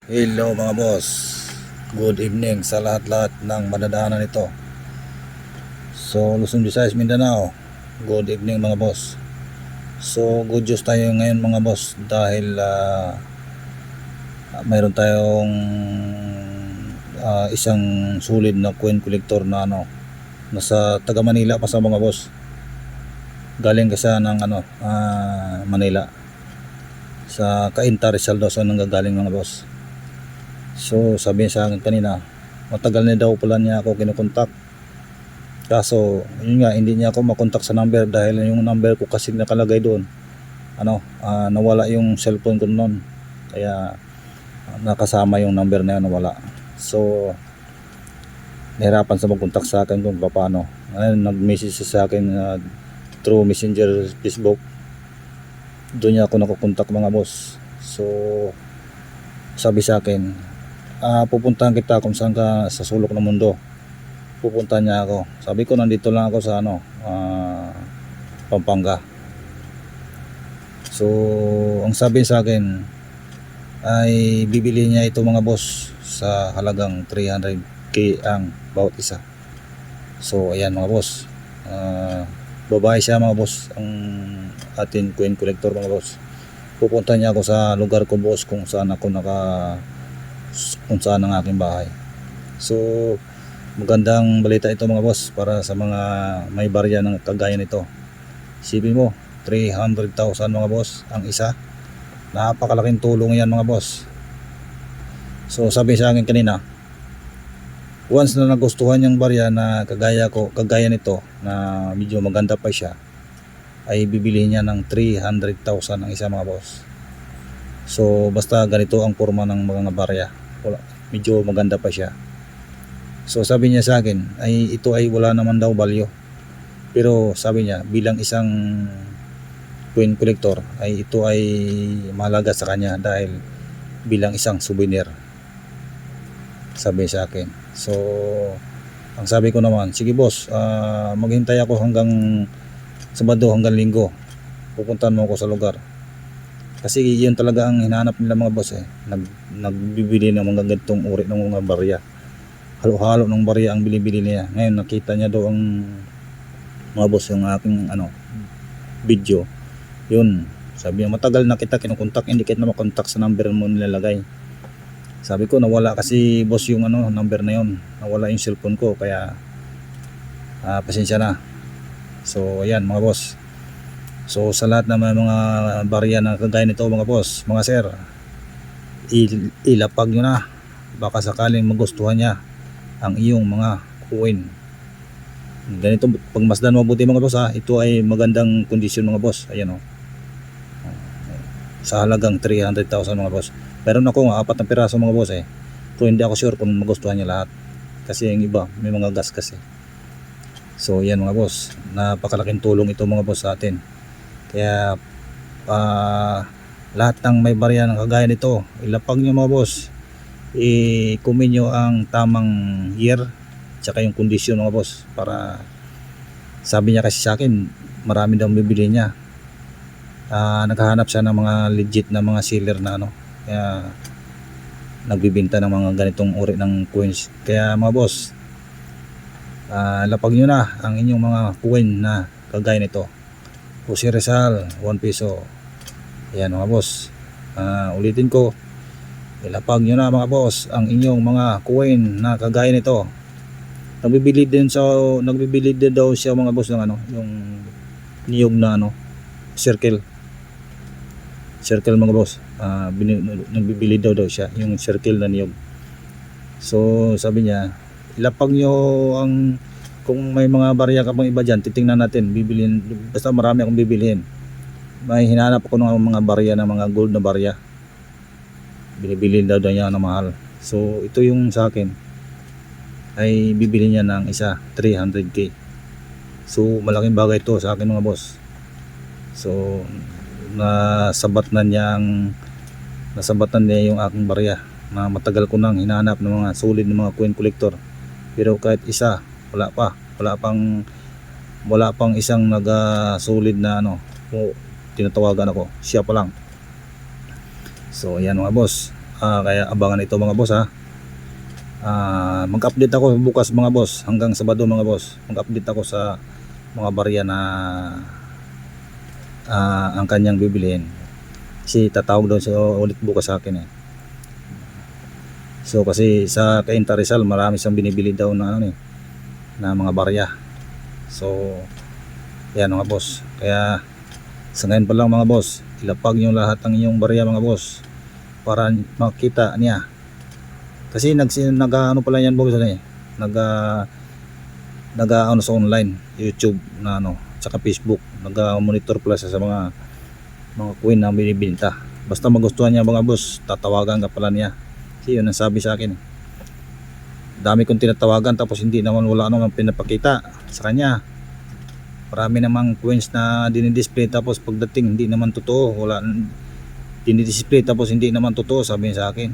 Hello mga boss, good evening sa lahat-lahat ng madadaanan nito. So Luzon, Visayas, Mindanao, good evening mga boss. So good news tayo ngayon mga boss dahil mayroon tayong isang sulit na coin collector na nasa taga Manila pa sa mga boss. Galing kasi ng Manila sa Cainta, Rizal daw sa nanggagaling mga boss. So sabi niya sa akin kanina, matagal na daw pala niya ako kinukontak. Kaso yun nga, hindi niya ako makontak sa number dahil yung number ko kasi nakalagay doon nawala yung cellphone ko noon. Kaya nakasama yung number na yun, nawala. So nahirapan sa magkontak sa akin kung paano. Nag-message sa akin through Messenger, Facebook. Doon niya ako nakukontak mga boss. So sabi sa akin, pupuntahan kita kung saan ka sa sulok ng mundo. Pupuntahan niya ako. Sabi ko, nandito lang ako sa Pampanga. So ang sabi sa akin ay bibili niya ito mga boss sa halagang 300k ang bawat isa. So ayan mga boss, babae siya mga boss, ang ating coin collector mga boss. Pupunta niya ako sa lugar ko boss, kung saan ang aking bahay. So magandang balita ito mga boss para sa mga may barya ng kagaya nito. Isipin mo, 300,000 mga boss ang isa. Napakalaking tulong yan mga boss. So sabi sa akin kanina, once na nagustuhan yung barya na kagaya nito na medyo maganda pa siya, ay bibili niya ng 300,000 ang isa mga boss. So basta ganito ang forma ng mga barya, medyo maganda pa siya. So sabi niya sa akin ay ito ay wala naman daw value, pero sabi niya bilang isang coin collector ay ito ay mahalaga sa kanya dahil bilang isang souvenir, sabi sa akin. So ang sabi ko naman, sige boss, maghintay ako hanggang Sabado hanggang Linggo, pupuntahan mo ako sa lugar. Kasi yun talaga ang hinahanap nila mga boss nagbibili ng mga ganitong uri ng mga barya. Halo-halo ng barya ang bilibili niya. Ngayon nakita niya daw ang mga boss yung aking video. Yun, sabi niya matagal na kita kinukontak, hindi kita na makontak sa number mo nilalagay. Sabi ko nawala kasi boss yung number na yun, nawala yung cellphone ko, kaya pasensya na. So ayan mga boss. So sa lahat ng mga barya na kagaya nito mga boss, mga sir, ilapag nyo na, baka sakaling magustuhan niya ang iyong mga coin. Ganito pagmasdan mabuti mga boss ito ay magandang kondisyon mga boss. Ayan sa halagang 300,000 mga boss. Pero ako nga 4 na piraso mga boss So hindi ako sure kung magustuhan niya lahat, kasi yung iba may mga gas kasi. So yan mga boss, napakalaking tulong ito mga boss sa atin. Kaya lahat ng may barya ng kagaya nito, ilapag nyo mga boss. I-comment nyo ang tamang year tsaka yung kondisyon mga boss, para sabi niya kasi sa akin marami daw bibili niya. Naghahanap siya ng mga legit na mga seller na kaya nagbibenta ng mga ganitong uri ng coins. Kaya mga boss, lapag nyo na ang inyong mga coin na kagaya nito. Jose Rizal, 1 peso. Ayan mga boss, ulitin ko, ilapag nyo na mga boss ang inyong mga coin na kagaya nito. Nagbibili din daw siya mga boss ng yung niyog na circle mga boss. Nagbibili daw siya yung circle na niyog. So sabi niya, ilapag nyo kung may mga barya ka pang iba dyan, titingnan natin, bibilhin. Basta marami akong bibilhin. May hinanap ako ng mga barya na mga gold na barya, binibili daw niya na mahal. So ito yung sa akin ay bibili niya ng isa 300k. So malaking bagay ito sa akin mga boss. So nasabatan niya yung aking barya na matagal ko nang hinahanap ng mga solid ng mga coin collector, pero kahit isa wala pang isang solid na tinatawagan ako, siya pa lang. So ayan mga boss, Kaya abangan ito mga boss ha. Mag-update ako bukas mga boss, hanggang Sabado mga boss. Mag-update ako sa mga barya na ang kanyang bibilihin. Kasi tatawag daw siya ulit bukas sa akin eh. So kasi sa Cainta Rizal marami siyang binibili daw na na mga barya. So yan mga boss. Kaya sa ngayon pa lang mga boss, ilapag nyo lahat ng inyong barya mga boss para makita niya. Kasi nag-ano pala yan boss nag-ano sa online, YouTube na tsaka Facebook, nag-monitor pala siya sa mga coin na binibenta. Basta magustuhan niya mga boss, tatawagan ka pala niya. Kasi yun ang sabi sa akin. Dami kong tinatawagan tapos wala namang pinapakita sa kanya. Marami namang coins na dinidisplay tapos pagdating hindi naman totoo. Wala dinidisplay tapos hindi naman totoo, sabi niya sa akin.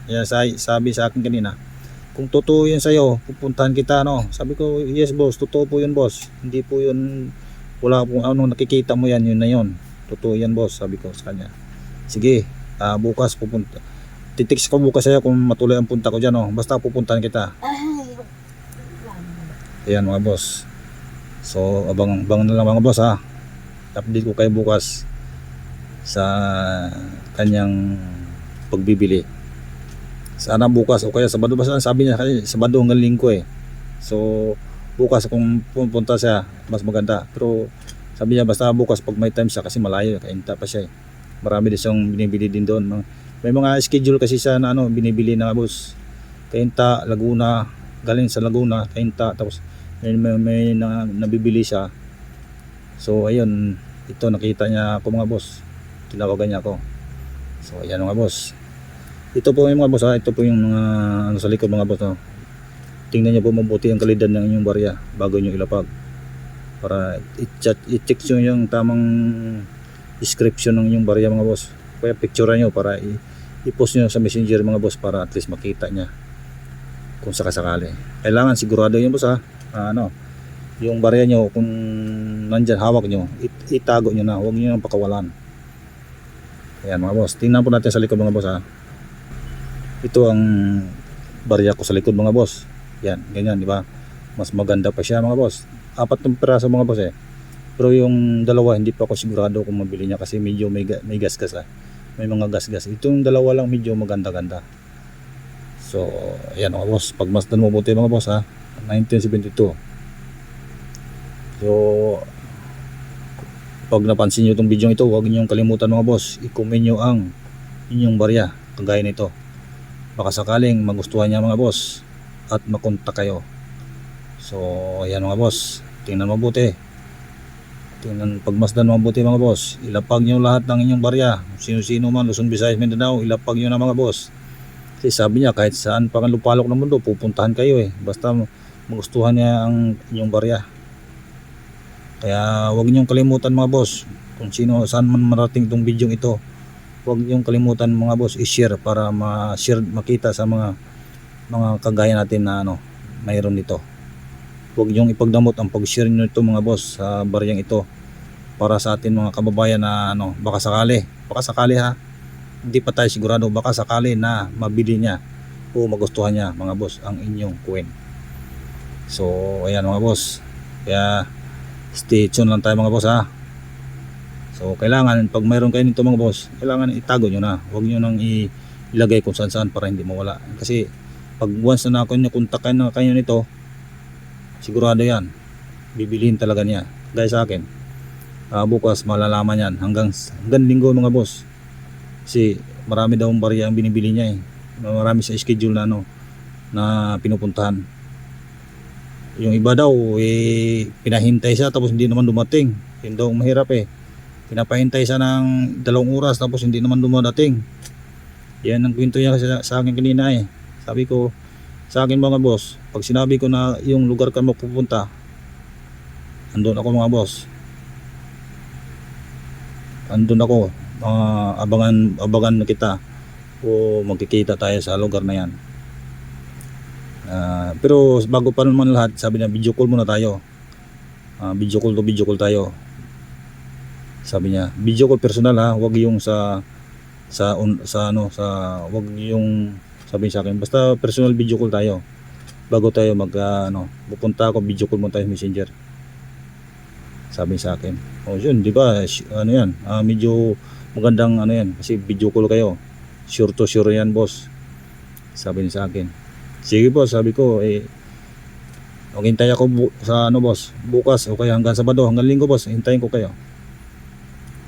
Kaya sabi sa akin kanina, kung totoo yun sa'yo, pupuntahan kita Sabi ko, yes boss, totoo po yun boss. Hindi po yun, wala po nakikita mo yan, yun na yun. Totoo yan boss, sabi ko sa kanya. Sige, bukas pupunta. Titix ko bukas sa'yo kung matuloy ang punta ko dyan Basta pupuntahan kita. Ayan mga boss. So abang na lang mga boss ha. Update ko kayo bukas sa kanyang pagbibili. Sana bukas o kaya Sabado, basta sabi niya kasi Sabado hanggang Linggo eh. So bukas kung pupunta siya mas maganda. Pero sabi niya basta bukas pag may time siya kasi malayo, Cainta pa siya eh. Marami din siyang binibili din doon. May mga schedule kasi siya na binibili na boss. Cainta, Laguna, galing sa Laguna, Cainta, tapos may nabibili siya. So ayun, ito nakita niya ako mga boss. Tinawagan niya ako. So ayan mga boss. Ito po yung mga boss ito po yung mga sa likod mga boss Tingnan niyo po mabuti ang kalidad ng inyong barya bago niyo ilapag. Para i-check niyo yung tamang description ng inyong barya mga boss. Kaya picturean niyo para i-post niyo sa Messenger mga boss para at least makita niya kung sakasakali. Kailangan sigurado yun boss yung barya niyo kung nandyan hawak niyo, itago niyo na, huwag niyo nang pakawalan. Ayan mga boss, tingnan po natin sa likod mga boss Ito ang barya ko sa likod mga boss. Yan, ganyan di ba? Mas maganda pa siya mga boss. 4 ng piraso mga boss Pero yung dalawa hindi pa ako sigurado kung mabili niya kasi medyo may gas-gas May mga gas-gas. Itong dalawa lang medyo maganda-ganda. So, ayan mga boss, pagmasdan mo buti mga boss 1972. So, pag napansin niyo itong video ito, huwag niyo kalimutan mga boss, i-comment niyo ang inyong barya kagaya nito. Baka sakaling magustuhan niya mga boss at makontak kayo. So ayan mga boss, tingnan mabuti. Pagmasdan mabuti mga boss. Ilapag niyo lahat ng inyong barya. Sino-sino man, Luzon, Visayas, Mindanao, ilapag niyo na mga boss. Kasi sabi niya kahit saan pang lupalok ng mundo pupuntahan kayo basta magustuhan niya ang inyong barya. Kaya huwag niyong kalimutan mga boss, kung saan man marating itong video ito, huwag niyong kalimutan mga boss i-share para ma-share, makita sa mga kagaya natin na mayroon dito. Huwag niyong ipagdamot ang pag-share niyo ito mga boss sa baryang ito para sa atin mga kababayan na baka sakali hindi pa tayo sigurado, baka sakali na mabili niya o magustuhan niya mga boss ang inyong coin. So ayan mga boss, kaya stay tuned lang tayo mga boss So kailangan pag mayroon kayo nito mga boss, kailangan itago nyo na. Huwag nyo nang ilagay kung saan saan para hindi mawala. Kasi pag once na kontakan na kayo nito, sigurado yan, bibilihin talaga niya. Gaya sa akin, bukas malalaman yan hanggang Linggo mga boss. Kasi marami daw barya ang binibili niya Marami sa schedule na pinupuntahan. Yung iba daw pinahintay siya tapos hindi naman dumating. Yun daw mahirap pinapahintay siya ng 2 oras tapos hindi naman dumadating. Yan ang kwento niya sa akin kanina Sabi ko sa akin mga boss, pag sinabi ko na yung lugar ka mapupunta, andun ako mga boss. Andun ako, abangan na kita o magkikita tayo sa lugar na yan. Pero bago pa naman lahat, sabi niya video call muna tayo. Video call tayo. Sabi niya, video call personal huwag yung sa sa wag yung sabi sa akin, basta personal video call tayo bago tayo pupunta ako, video call mo tayo Messenger, sabi sa akin. O yun, di ba, yan, medyo magandang yan, kasi video call kayo, sure to sure yan boss, sabi niya sa akin. Sige boss, sabi ko, hintay ako sa boss, bukas o kaya hanggang Sabado, hanggang Linggo boss, hintayin ko kayo.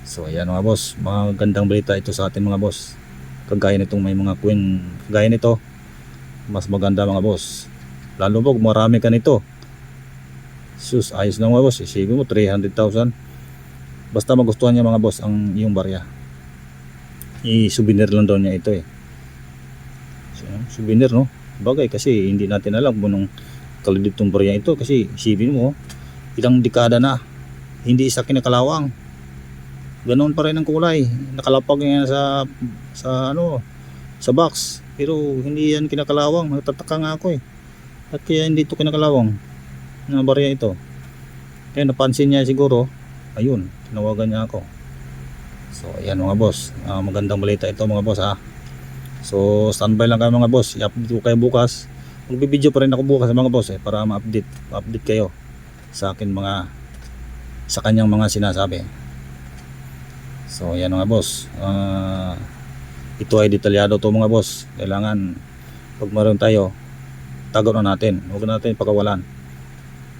So ayan mga boss, magandang balita ito sa atin mga boss. Kagaya nitong may mga queen, kagaya nito, mas maganda mga boss. Lalo po kung marami ka nito. Sus, ayos na mga boss, isipin mo 300,000. Basta magustuhan niya mga boss ang iyong barya. I-souvenir lang daw niya ito So, souvenir no? Bagay kasi hindi natin alam kung anong kalidad itong barya ito. Kasi isipin mo, ilang dekada na, hindi isa kinakalawang. Ganoon pa rin ang kulay, nakalapag yan sa box, pero hindi yan kinakalawang. Nagtataka nga ako at kaya hindi ito kinakalawang na barya ito. Kaya napansin niya siguro, ayun, tinawagan niya ako. So ayan mga boss, magandang balita ito mga boss So standby lang kayo mga boss, i-update ko kayo bukas. Magbibideo pa rin ako bukas mga boss para ma-update kayo sa akin sa kanyang mga sinasabi. So yan mga boss, ito ay detalyado to mga boss. Kailangan pag meron tayo, tagaw na natin, huwag natin pakawalan.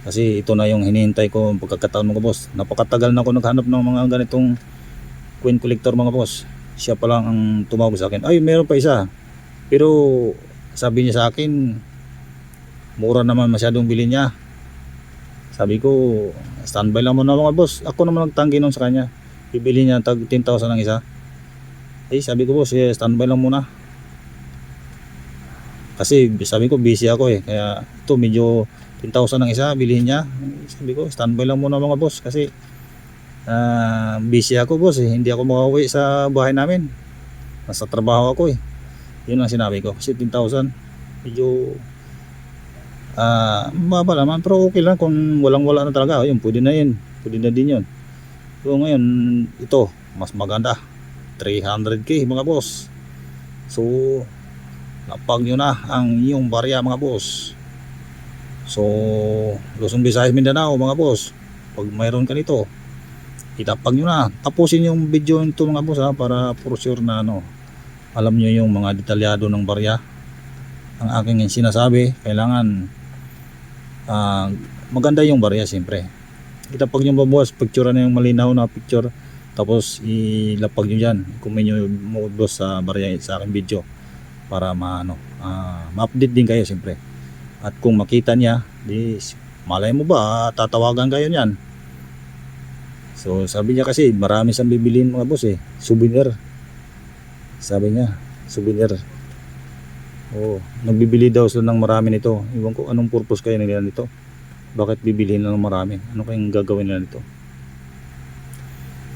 Kasi ito na yung hinihintay ko pagkakataon mga boss. Napakatagal na ako naghanap ng mga ganitong coin collector mga boss. Siya pa lang ang tumawag sa akin, ay meron pa isa, pero sabi niya sa akin mura naman masyadong bilhin niya. Sabi ko standby lang muna mga boss, ako naman nagtanggi nun sa kanya, bibili niya tag 10,000 ang isa. Sabi ko boss, standby lang muna. Kasi sabi ko busy ako kaya ito medyo 10,000 ang isa, bilhin niya. Sabi ko standby lang muna mga boss kasi busy ako boss hindi ako makauwi sa bahay namin, nasa trabaho ako yun ang sinabi ko. Kasi 10,000 medyo mababa naman, pero okay lang kung wala na talaga, yun pwede na din yun. So ngayon ito mas maganda, 300k mga boss. So lapag nyo na ang iyong barya mga boss. So Luzon, Visayas, Mindanao mga boss, pag mayroon ka nito, itapag nyo na, tapusin yung video nito mga boss para for sure na alam nyo yung mga detalyado ng barya. Ang aking sinasabi, kailangan maganda yung barya siyempre. Itapag nyo mga boss, picture na yung malinaw na picture, tapos ilapag nyo dyan, comment nyo mo boss sa barya sa aking video para ma-update din kayo siyempre. At kung makita niya, malay mo ba tatawagan kayo niyan. So sabi niya kasi marami siyang bibiliin mga boss souvenir. Sabi niya, souvenir. Nagbibili daw sila ng marami nito. Iwan ko anong purpose kaya nila nito. Bakit bibilihin lang ng marami? Ano kayang gagawin nila nito?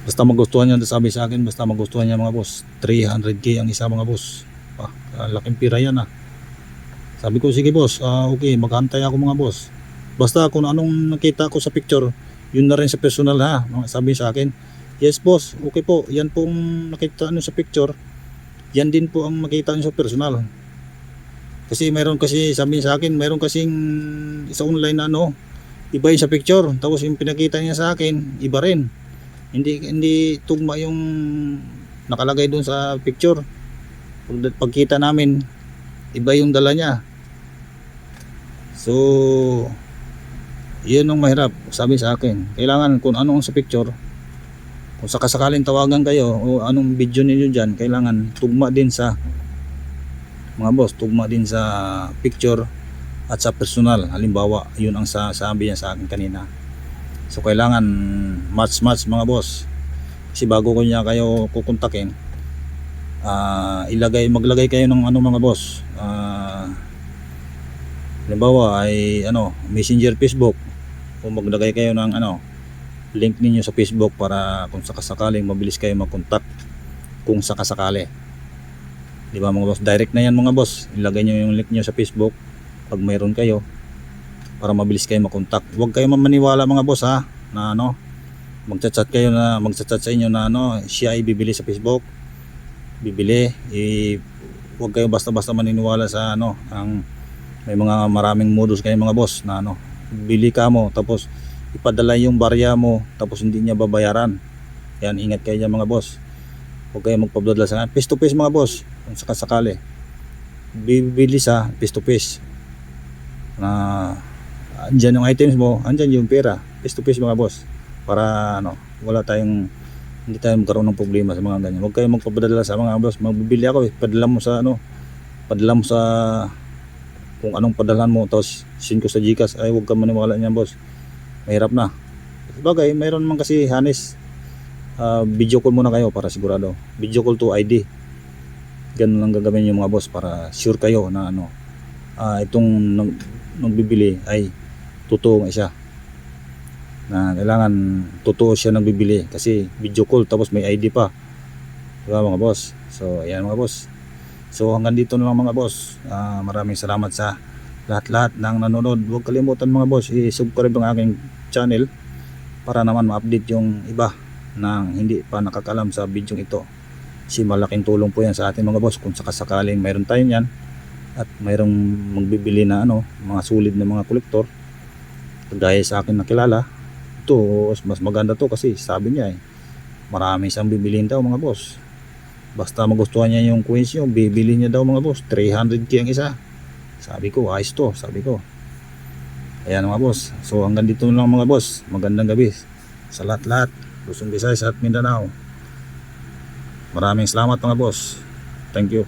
Basta magustuhan niya, sabi sa akin, basta magustuhan niya mga boss. 300k ang isa mga boss. Laking pira yan Sabi ko sige boss, okay, maghantay ako mga boss. Basta kung anong nakita ko sa picture, yun na rin sa personal sabi sa akin. Yes boss, okay po, yan pong nakita nyo sa picture, yan din po ang makita nyo sa personal. Kasi sabi sa akin, mayroon kasing sa online na iba yung sa picture, tapos yung pinakita niya sa akin, iba rin. Hindi tugma yung nakalagay dun sa picture. Pagkita namin, iba yung dala niya. So yun ang mahirap, sabi sa akin. Kailangan kung ano sa picture, kung sakasakaling tawagan kayo o anong video niyo dyan, kailangan tugma din sa mga boss, tugma din sa picture at sa personal. Halimbawa, yun ang sabi niya sa akin kanina. So kailangan match mga boss. Kasi bago ko niya kayo kukontakin, maglagay kayo ng mga boss. Halimbawa ay Messenger, Facebook, o maglagay kayo ng link ninyo sa Facebook para kung sakasakaling mabilis kayo mag-contact kung sakasakali. Di ba mga boss? Direct na yan mga boss. Ilagay nyo yung link nyo sa Facebook pag mayroon kayo para mabilis kayo mag-contact. Huwag kayo mamaniwala mga boss na magchat-chat sa inyo na siya ay bibili sa Facebook. bibili, huwag kayo basta-basta maniniwala sa ano, ang may mga maraming modus kayo mga boss na ano, bili ka mo tapos ipadala yung barya mo tapos hindi niya babayaran. Yan, ingat kayo dyan mga boss. Huwag kayo magpapadala sa face to face mga boss. Kung sakasakali bibili sa face to face na andyan yung items mo, andyan yung pera, face to face mga boss, para ano, wala tayong, hindi tayo magkaroon ng problema sa mga ganyan. Huwag kayo magpapadala sa mga boss, magbibili ako padala mo sa ano, padala mo sa kung anong padalhan mo tapos send ko sa GCash. Ay, huwag ka maniwala niyan boss, mahirap na. Bagay mayroon man kasi hanis, video call muna kayo para sigurado, video call to ID, ganun lang gagawin yung mga boss para sure kayo na ano, itong nagbibili ay totoo nga siya, na kailangan totoo siya nagbibili kasi video call tapos may ID pa, diba mga boss? So ayan mga boss, so hanggang dito na lang mga boss. Maraming salamat sa lahat-lahat ng nanonood. Huwag kalimutan mga boss i-subscribe ang aking channel para naman ma-update yung iba na hindi pa nakakalam sa video ito, kasi malaking tulong po yan sa atin mga boss kung sakasakaling mayroon tayo yan at mayroong magbibili na ano, mga sulit na mga kolektor gaya sa akin nakilala. Ito mas maganda to kasi sabi niya marami siyang bibiliin daw mga boss, basta magustuhan niya yung coins nyo bibili niya daw mga boss. 300k ang isa. Sabi ko ayos to, sabi ko. Ayan mga boss, so hanggang dito lang mga boss. Magandang gabi sa lahat-lahat, Luzon, Visayas at Mindanao. Maraming salamat mga boss, thank you.